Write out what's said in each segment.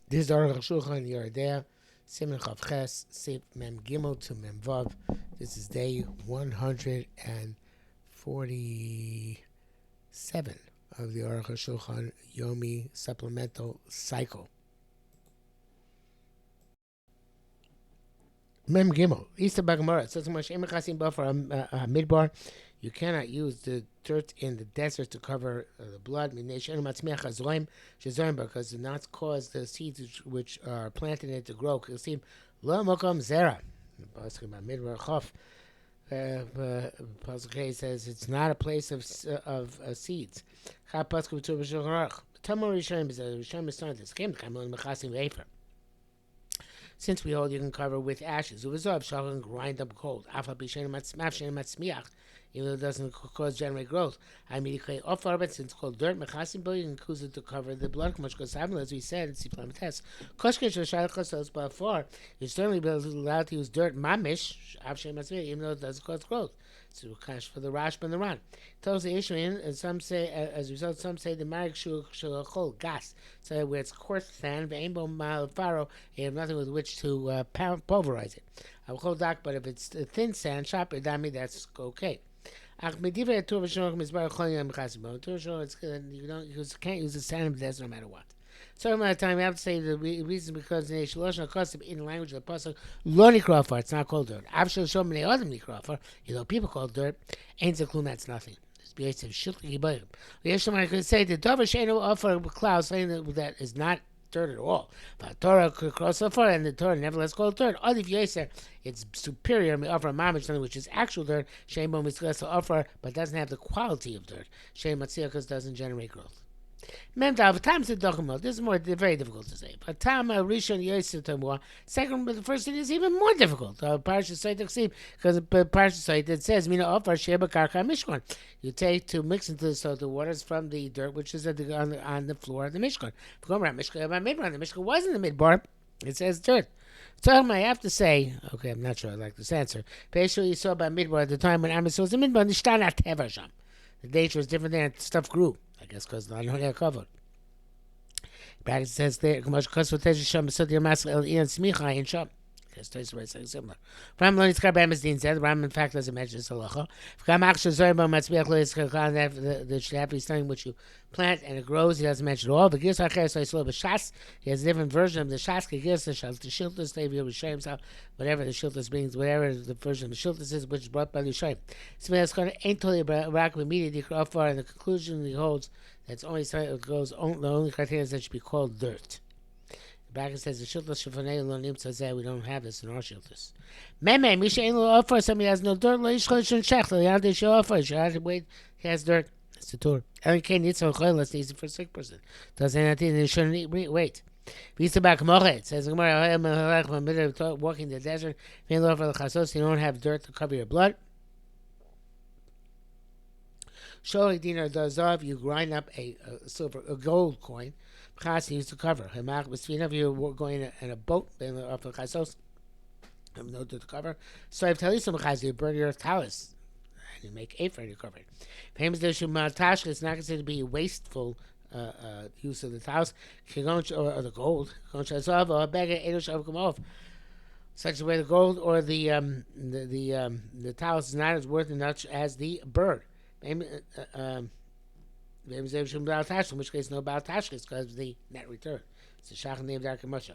This is Arukh HaShulchan Yeridea, Siman Chav Ches, Sif Mem Gimel to Mem Vav. This is day 147 of the Arukh HaShulchan Yomi Supplemental Cycle. Mem Gimel. Easter Bagamara. So much Emichasim Buffer Midbar. You cannot use the dirt in the desert to cover the blood because it not cause the seeds which are planted in it to grow. Lo mokom zera. Midbar Chof. Pasuk says it's not a place of seeds. Since we hold you can cover with ashes. Uvazav shall grind up gold. Even though it doesn't generate growth. I mean, since it's called dirt, you can use it to cover the blood. As we said, it's Supplemental. But far, you're certainly allowed to use dirt, mamish, even though it doesn't cause growth. So cash for the Rashba and the Ran. Tells the issue in, and some say, as a result, some say the Marik Shulchol gas. So where it's coarse sand, Aimbo Malfaro, you have nothing with which to pulverize it. But if it's thin sand, sharp dami, that's okay. You can't use the sand in the desert no matter what. So amount of time, we have to say the reason because in the language of the pasuk, lo nikrafar, it's not called dirt. Avshel shom many other nikrafar, people call dirt. Ain't zaklum, that's nothing. It's based on shilti yibayim. I could say the davar sheinu offer cloud, saying that is not dirt at all. But Torah could cross so far, and the Torah nevertheless called dirt. If Yeser, it's superior. We offer a mamish, something which is actual dirt. Shem bo mitzvah to offer, but doesn't have the quality of dirt. Shem matzia because doesn't generate growth. Memdav times the document. This is very difficult to say. But tam rishon Yeser tamua. Second, but the first thing is even more difficult. Parashat Sait because Parashat Sait it says mina offer sheba karka mishkan. You take to mix into the waters from the dirt which is on the floor of the mishkan. The mishkan was in the midbar. It says dirt. So I have to say, okay, I'm not sure I like this answer. Basically, you saw by midbar at the time when Amos was in midbar, the nature was different there, and stuff grew. I guess because I don't have covered. Back says there, because smicha in sham. Because Toys is something similar. Ram lo nitzkar b'emes din said. Ram in fact doesn't mention this halacha. V'kam achshel zoyim bo matzbiach lo yitzkar the should have to be something which you plant and it grows. He doesn't mention at all. But gives acher so yislo b'shas. He has a different version of the shas. He gives the shiltus. They will show himself whatever the shiltus means, whatever the version of the shiltus is, which is brought by the shayim. Smicha skon ain't totally rak immediately offer, and the conclusion he holds that's only goes the only criteria is that it should be called dirt. Back says the shiltus shefanei lo nimtza zeh. We don't have this in our shiltus. Meme misha ain't lo offer. Somebody has no dirt. Lo yishchol shon shech. Lo yad yishol offer. He have to wait. He has dirt. That's the Torah. Ellen Kane needs some choil. That's easy for a sick person. Doesn't have anything. They shouldn't wait. Visa back moche. Says Gemara. Walking in the desert. You don't have dirt to cover your blood. Sholi dinar dazav. You grind up a gold coin. Chas used to cover. If you were going in a boat off the chasos, have no to cover. So if talisum chas, you burn your talus and you make a for you cover it. Famous tash, it's not considered to be wasteful use of the talus or the gold. Or beggar such a way the gold or the talus is not as worth as much as the bird. In which case no Baal Tashkis because of the net return. It's a Shach named Dark Moshe.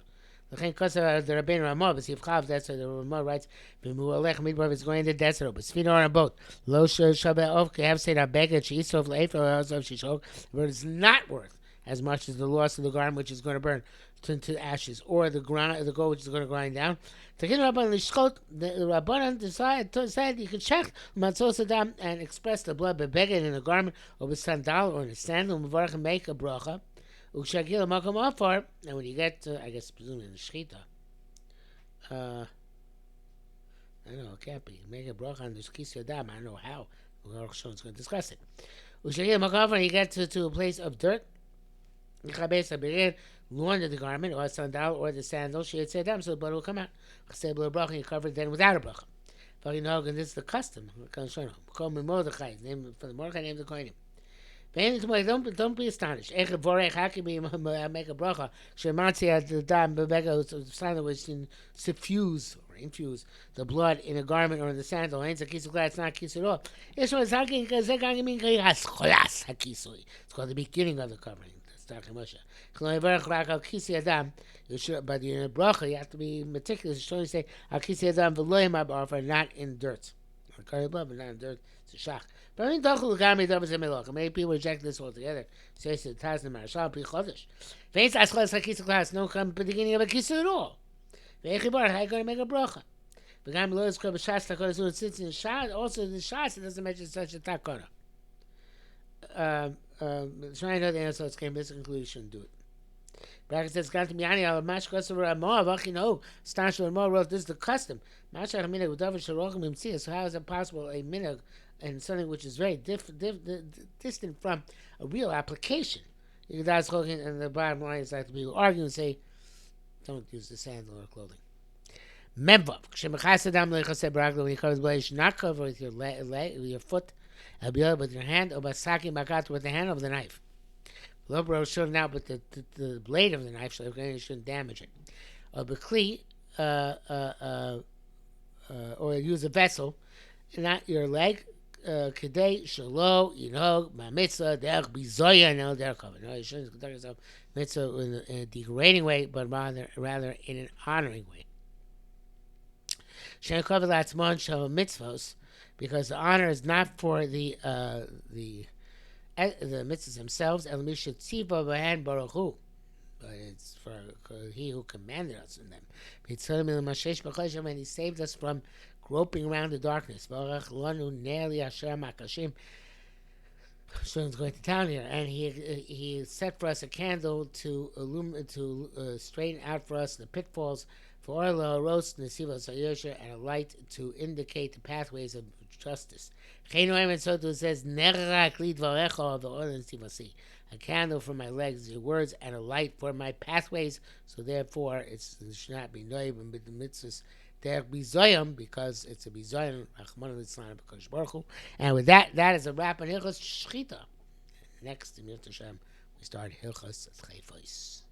The Rabbeinu Ramah, but Chav, that's why the Ramah writes, B'mu'alech midbar is going to the desert, but Sfina on a boat. Lo Shabbat Ov, have said Abega, Shisov, Leif, or Azov Shishok. The bird is not worth as much as the loss of the garment which is going to burn to ashes, or the gold which is going to grind down. The Rabbanan decided you could check Matzos and express the blood bebeged in a garment, or with sandal, or in a sandal, and make a bracha. Ukshagil makom afar, and when you get to, I guess, presumably in the shechita, I don't know, it can't be. Make a bracha on the shkis yadam. I don't know how. HaShulchan is going to discuss it. Ukshagil makom afar, you get to a place of dirt. Launder the garment, or sandal, or the sandal, she had said them, so the blood will come out. You cover it then without a bracha. And this is the custom. For the Mordechai, name the Kohanim. Don't be astonished. Make a bracha. Shematzi the dam bebega sign which suffuse or infuse the blood in a garment or in the sandal. It's a kiss of glass. It's not a kiss at all. It's called the beginning of the covering. That's talking Moshe. But in a bracha, you have to be meticulous. You should say al kisi adam v'loim abarfa, not in dirt. But not in dirt. It's a shach. But I mean, many people reject this altogether. Says it has the marshal pre chodesh. Veins aschlas hakisa class no come at the beginning of a kisa at all. Vechibar, how are you going to make a bracha? The guy below is called Shas Takona, so it sits in Shas. Also, the Shas, it doesn't mention such a Takona. Trying to know the answer, it's came to this conclusion, you shouldn't do it. Bracket says, "Got to be ani al mash koser amor v'achino stash amor wrote this is the custom. Mash al minhag v'davar shalochem imtzia. So how is it possible a minhag and something which is very distant from a real application? And the bottom line is that people argue and say, don't use the sandal or clothing. Memvav k'shemachas leichaseh baraglo when you cover the blade, you should not cover with your your foot, with your hand, or basaki bakat with the handle of the knife. Lobro should now, but the blade of the knife shouldn't damage it. Or bekli, or use a vessel, not your leg. Kedei shalo, ma mitzvah derech bizoya no derech cover. No, you shouldn't conduct yourself mitzvah in a degrading way, but rather in an honoring way. Shen cover latzmon shal mitzvos, because the honor is not for the mitzvahs themselves, el misha tziva b'han baruch hu, but it's for he who commanded us in them. And he saved us from groping around the darkness. Shulchan's going to town here, and he set for us a candle to straighten out for us the pitfalls, for oil roast nesiva sayosha, and a light to indicate the pathways of justice. And so it says, a candle for my legs, your words, and a light for my pathways. So therefore, it should not be noib and the mitzvahs there bizoyim, because it's a bizoyim. And with that is a wrap on Hilchos Shchita. Next in Yom Hashem, we start Hilchos Chayfos.